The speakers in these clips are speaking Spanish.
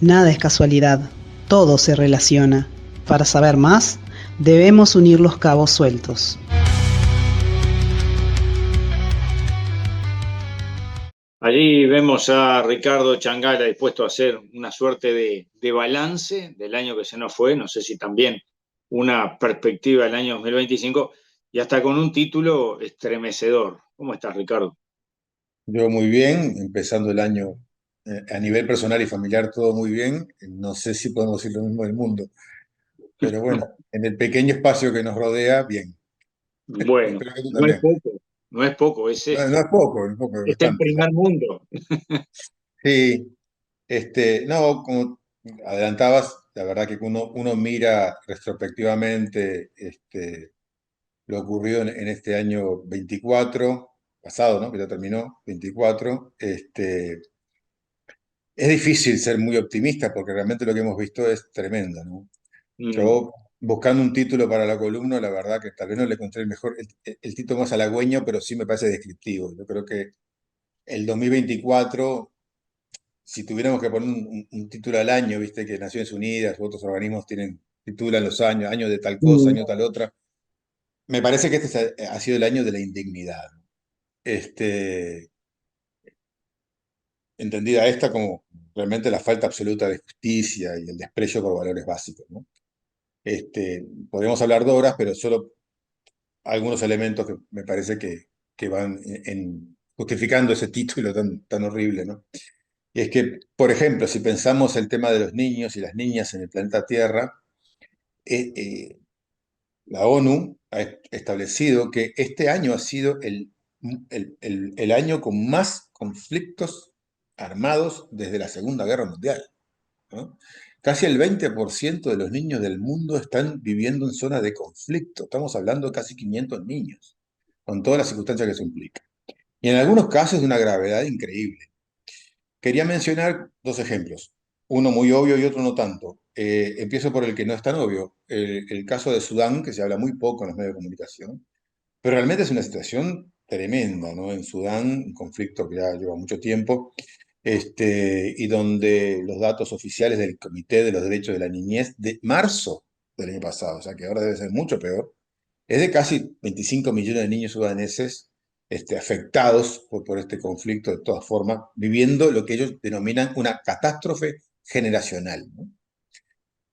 Nada es casualidad, todo se relaciona. Para saber más, debemos unir los cabos sueltos. Allí vemos a Ricardo Changala dispuesto a hacer una suerte de balance del año que se nos fue, no sé si también una perspectiva del año 2025 y hasta con un título estremecedor. ¿Cómo estás, Ricardo? Yo muy bien, empezando el año a nivel personal y familiar, todo muy bien. No sé si podemos decir lo mismo del mundo, pero bueno, en el pequeño espacio que nos rodea, bien. Bueno, Espero que tú no es también. poco, no es poco, No, no es poco, es poco, es es el bastante. primer mundo. Sí, no, como adelantabas, la verdad que uno mira retrospectivamente lo ocurrido en este año 24 pasado, ¿no? Que ya terminó, 24. Es difícil ser muy optimista porque realmente lo que hemos visto es tremendo, ¿no? Mm, Yo, buscando un título para la columna, la verdad que tal vez no le encontré el título más halagüeño, pero sí me parece descriptivo. Yo creo que el 2024, si tuviéramos que poner un título al año, viste que Naciones Unidas u otros organismos titulan los años, años de tal cosa, mm, año tal otra, me parece que ha sido el año de la indignidad. Este, Entendida esta como realmente la falta absoluta de justicia y el desprecio por valores básicos, ¿no? Podríamos hablar de horas, pero solo algunos elementos que me parece que van justificando ese título tan horrible, ¿no? Y es que, por ejemplo, si pensamos el tema de los niños y las niñas en el planeta Tierra, eh, eh, la ONU ha establecido que este año ha sido el año con más conflictos armados desde la Segunda Guerra Mundial, ¿no? Casi el 20% de los niños del mundo están viviendo en zonas de conflicto. Estamos hablando de casi 500 niños, con todas las circunstancias que eso implica. Y en algunos casos de una gravedad increíble. Quería mencionar dos ejemplos, uno muy obvio y otro no tanto. Empiezo por el que no es tan obvio, el caso de Sudán, que se habla muy poco en los medios de comunicación, pero realmente es una situación tremenda, ¿no? En Sudán, un conflicto que ya lleva mucho tiempo, y donde los datos oficiales del Comité de los Derechos de la Niñez de marzo del año pasado, o sea que ahora debe ser mucho peor, es de casi 25 millones de niños sudaneses afectados por este conflicto, de todas formas, viviendo lo que ellos denominan una catástrofe generacional, ¿no?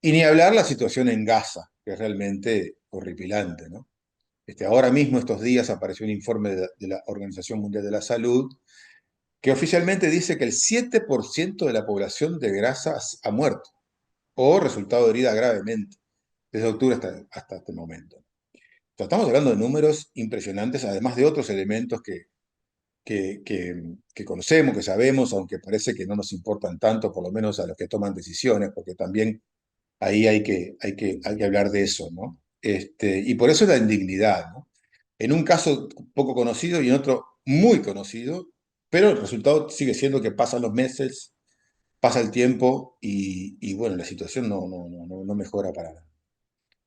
Y ni hablar la situación en Gaza, que es realmente horripilante, ¿no? Ahora mismo, estos días, apareció un informe de la Organización Mundial de la Salud que oficialmente dice que el 7% de la población de Gaza ha muerto o resultado de herida gravemente desde octubre hasta este momento. Sea, estamos hablando de números impresionantes, además de otros elementos que conocemos, que sabemos, aunque parece que no nos importan tanto, por lo menos a los que toman decisiones, porque también ahí hay que hablar de eso, ¿no? Y por eso la indignidad, ¿no? En un caso poco conocido y en otro muy conocido, pero el resultado sigue siendo que pasan los meses, pasa el tiempo y bueno, la situación no mejora para nada.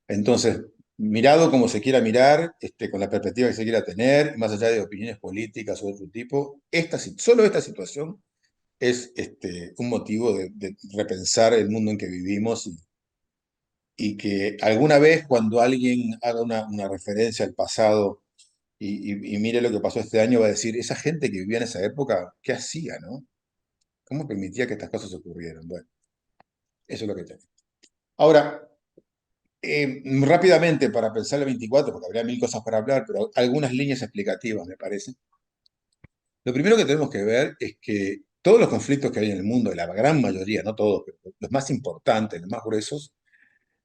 Entonces, mirado como se quiera mirar, con la perspectiva que se quiera tener, más allá de opiniones políticas o de otro tipo, solo esta situación es un motivo de repensar el mundo en que vivimos y que alguna vez cuando alguien haga una referencia al pasado y mire lo que pasó este año, va a decir, esa gente que vivía en esa época, ¿qué hacía, no? ¿Cómo permitía que estas cosas ocurrieran? Bueno, eso es lo que tengo. Ahora, rápidamente, para pensar el 24, porque habría mil cosas para hablar, pero algunas líneas explicativas, me parece. Lo primero que tenemos que ver es que todos los conflictos que hay en el mundo, la gran mayoría, no todos, pero los más importantes, los más gruesos,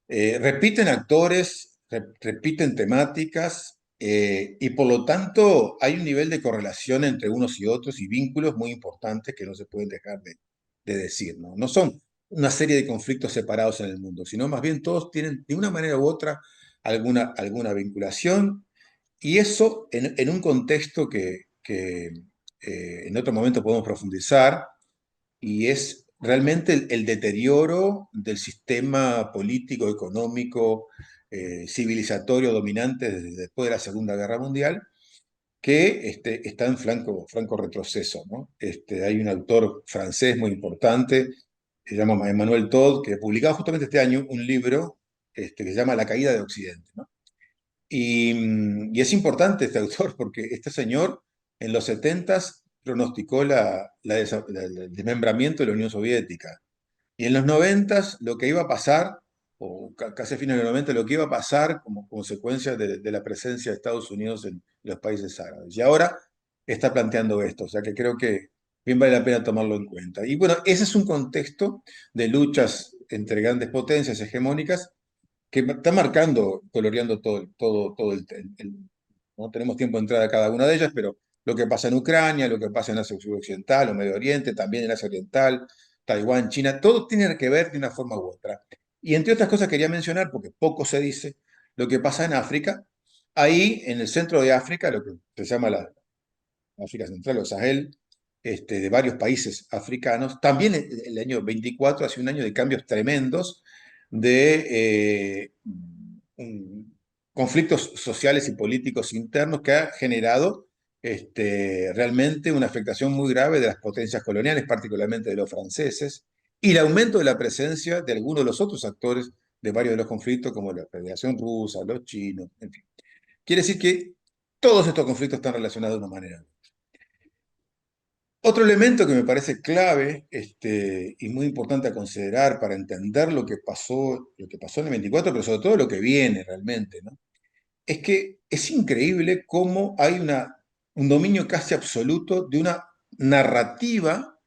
repiten actores, repiten temáticas, y por lo tanto hay un nivel de correlación entre unos y otros y vínculos muy importantes que no se pueden dejar de decir, ¿no? No son una serie de conflictos separados en el mundo, sino más bien todos tienen de una manera u otra alguna vinculación y eso en un contexto que en otro momento podemos profundizar y es realmente el deterioro del sistema político, económico, civilizatorio dominante desde después de la Segunda Guerra Mundial, que está en franco retroceso, ¿no? Hay un autor francés muy importante, se llama Emmanuel Todd, que ha publicado justamente este año un libro que se llama La caída de Occidente, ¿no? Y es importante este autor porque este señor en los 70s pronosticó el desmembramiento de la Unión Soviética. Y en los 90s lo que iba a pasar, o casi a fines de los 90, lo que iba a pasar como consecuencia de la presencia de Estados Unidos en los países árabes. Y ahora está planteando esto, o sea que creo que bien vale la pena tomarlo en cuenta. Y bueno, ese es un contexto de luchas entre grandes potencias hegemónicas que está marcando, coloreando todo no tenemos tiempo de entrar a cada una de ellas, pero lo que pasa en Ucrania, lo que pasa en Asia Occidental o Medio Oriente, también en Asia Oriental, Taiwán, China, todo tiene que ver de una forma u otra. Y entre otras cosas quería mencionar, porque poco se dice, lo que pasa en África. Ahí, en el centro de África, lo que se llama la África Central o Sahel, de varios países africanos. También el año 24 ha sido un año de cambios tremendos, de conflictos sociales y políticos internos que ha generado realmente una afectación muy grave de las potencias coloniales, particularmente de los franceses, y el aumento de la presencia de algunos de los otros actores de varios de los conflictos, como la Federación Rusa, los chinos, en fin. Quiere decir que todos estos conflictos están relacionados de una manera. Otro elemento que me parece clave y muy importante a considerar para entender lo que pasó en el 24, pero sobre todo lo que viene realmente, ¿no? Es que es increíble cómo hay un dominio casi absoluto de una narrativa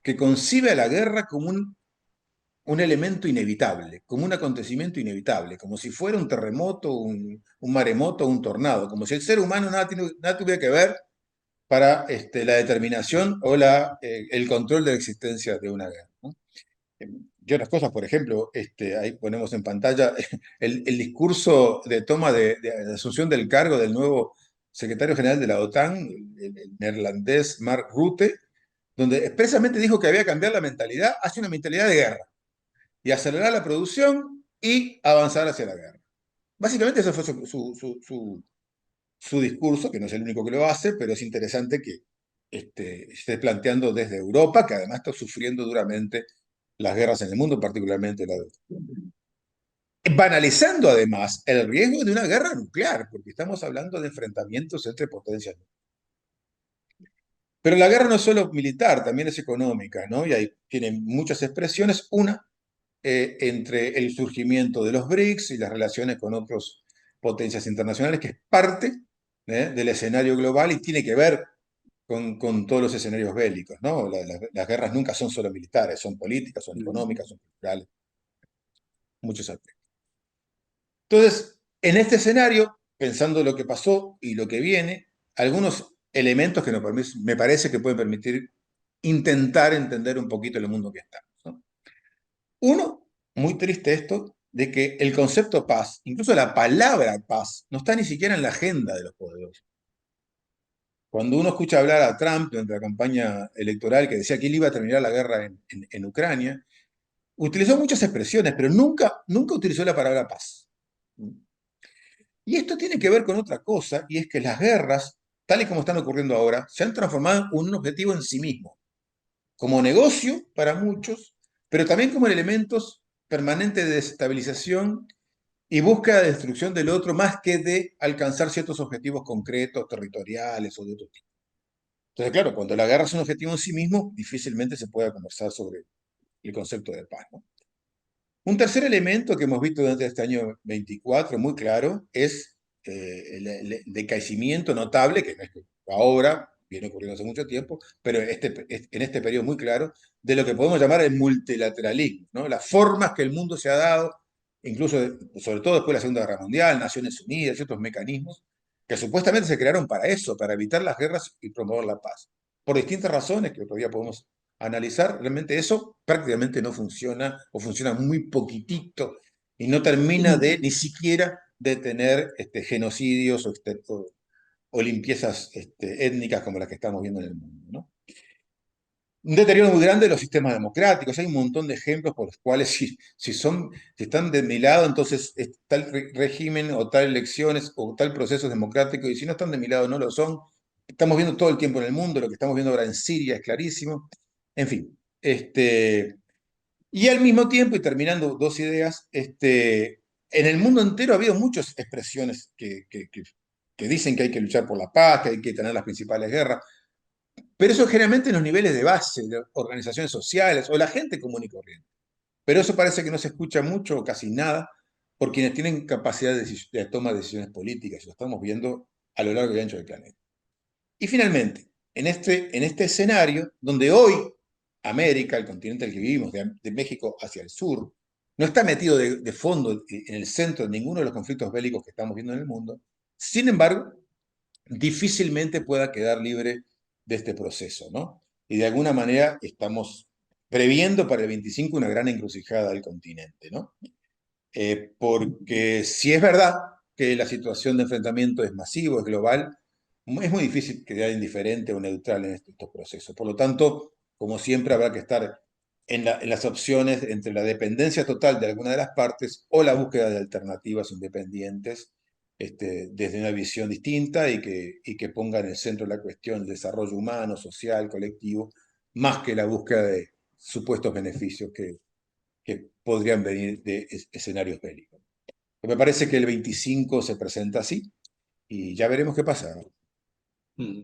que concibe a la guerra como un elemento inevitable, como un acontecimiento inevitable, como si fuera un terremoto, un maremoto, un tornado, como si el ser humano nada tuviera que ver para la determinación o el control de la existencia de una guerra, ¿no? Y otras cosas, por ejemplo, ahí ponemos en pantalla el discurso de toma de asunción del cargo del nuevo secretario general de la OTAN, el neerlandés Mark Rutte, donde expresamente dijo que había que cambiar la mentalidad hacia una mentalidad de guerra y acelerar la producción y avanzar hacia la guerra. Básicamente ese fue su discurso, que no es el único que lo hace, pero es interesante que esté planteando desde Europa, que además está sufriendo duramente las guerras en el mundo, particularmente la de... Banalizando además el riesgo de una guerra nuclear, porque estamos hablando de enfrentamientos entre potencias. Pero la guerra no es solo militar, también es económica, ¿no? Y ahí tiene muchas expresiones. Una, entre el surgimiento de los BRICS y las relaciones con otras potencias internacionales, que es parte del escenario global y tiene que ver con todos los escenarios bélicos, ¿no? Las guerras nunca son solo militares, son políticas, son económicas, son culturales, muchos aspectos. Entonces, en este escenario, pensando lo que pasó y lo que viene, algunos elementos que me parece que pueden permitir intentar entender un poquito el mundo que estamos, ¿no? Uno, muy triste esto, de que el concepto paz, incluso la palabra paz, no está ni siquiera en la agenda de los poderosos. Cuando uno escucha hablar a Trump durante la campaña electoral que decía que él iba a terminar la guerra en Ucrania, utilizó muchas expresiones, pero nunca utilizó la palabra paz. Y esto tiene que ver con otra cosa, y es que las guerras, tal y como están ocurriendo ahora, se han transformado en un objetivo en sí mismo, como negocio para muchos, pero también como elementos permanentes de desestabilización y búsqueda de destrucción del otro, más que de alcanzar ciertos objetivos concretos, territoriales o de otro tipo. Entonces, claro, cuando la guerra es un objetivo en sí mismo, difícilmente se pueda conversar sobre el concepto de paz, ¿no? Un tercer elemento que hemos visto durante este año 24, muy claro, es el decaimiento notable, que no es que ahora, viene ocurriendo hace mucho tiempo, pero en este periodo muy claro, de lo que podemos llamar el multilateralismo, ¿no? Las formas que el mundo se ha dado, incluso, sobre todo después de la Segunda Guerra Mundial, Naciones Unidas y otros mecanismos, que supuestamente se crearon para eso, para evitar las guerras y promover la paz. Por distintas razones que todavía podemos analizar, realmente eso prácticamente no funciona o funciona muy poquitito y no termina ni siquiera de tener genocidios o limpiezas étnicas como las que estamos viendo en el mundo, ¿no? Un deterioro muy grande de los sistemas democráticos. Hay un montón de ejemplos por los cuales si están de mi lado, entonces es tal régimen o tal elecciones o tal proceso democrático, y si no están de mi lado no lo son. Estamos viendo todo el tiempo en el mundo, lo que estamos viendo ahora en Siria es clarísimo. En fin, y Y al mismo tiempo, y terminando dos ideas, en el mundo entero ha habido muchas expresiones que dicen que hay que luchar por la paz, que hay que tener las principales guerras, pero eso generalmente en los niveles de base, de organizaciones sociales o la gente común y corriente. Pero eso parece que no se escucha mucho o casi nada por quienes tienen capacidad de toma de decisiones políticas, y lo estamos viendo a lo largo y ancho del planeta. Y finalmente, en este escenario, donde hoy América, el continente en el que vivimos, de México hacia el sur, no está metido de fondo en el centro de ninguno de los conflictos bélicos que estamos viendo en el mundo, sin embargo, difícilmente pueda quedar libre de este proceso, ¿no? Y de alguna manera estamos previendo para el 25 una gran encrucijada del continente, ¿no? Porque si es verdad que la situación de enfrentamiento es masivo, es global, es muy difícil quedar indiferente o neutral en estos procesos. Por lo tanto, como siempre, habrá que estar en las opciones entre la dependencia total de alguna de las partes o la búsqueda de alternativas independientes, desde una visión distinta y que ponga en el centro de la cuestión el desarrollo humano, social, colectivo, más que la búsqueda de supuestos beneficios que podrían venir de escenarios bélicos. Me parece que el 25 se presenta así y ya veremos qué pasa. Mm.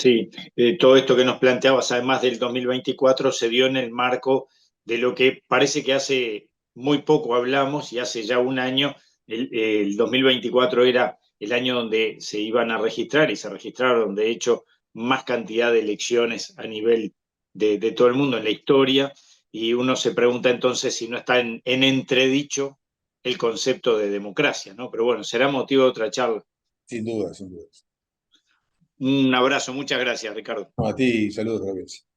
Sí, todo esto que nos planteabas, además del 2024, se dio en el marco de lo que parece que hace muy poco hablamos y hace ya un año, el 2024 era el año donde se iban a registrar y se registraron, de hecho, más cantidad de elecciones a nivel de todo el mundo en la historia, y uno se pregunta entonces si no está en entredicho el concepto de democracia, ¿no? Pero bueno, será motivo de otra charla. Sin duda, sin duda. Un abrazo, muchas gracias, Ricardo. No, a ti, saludos, gracias.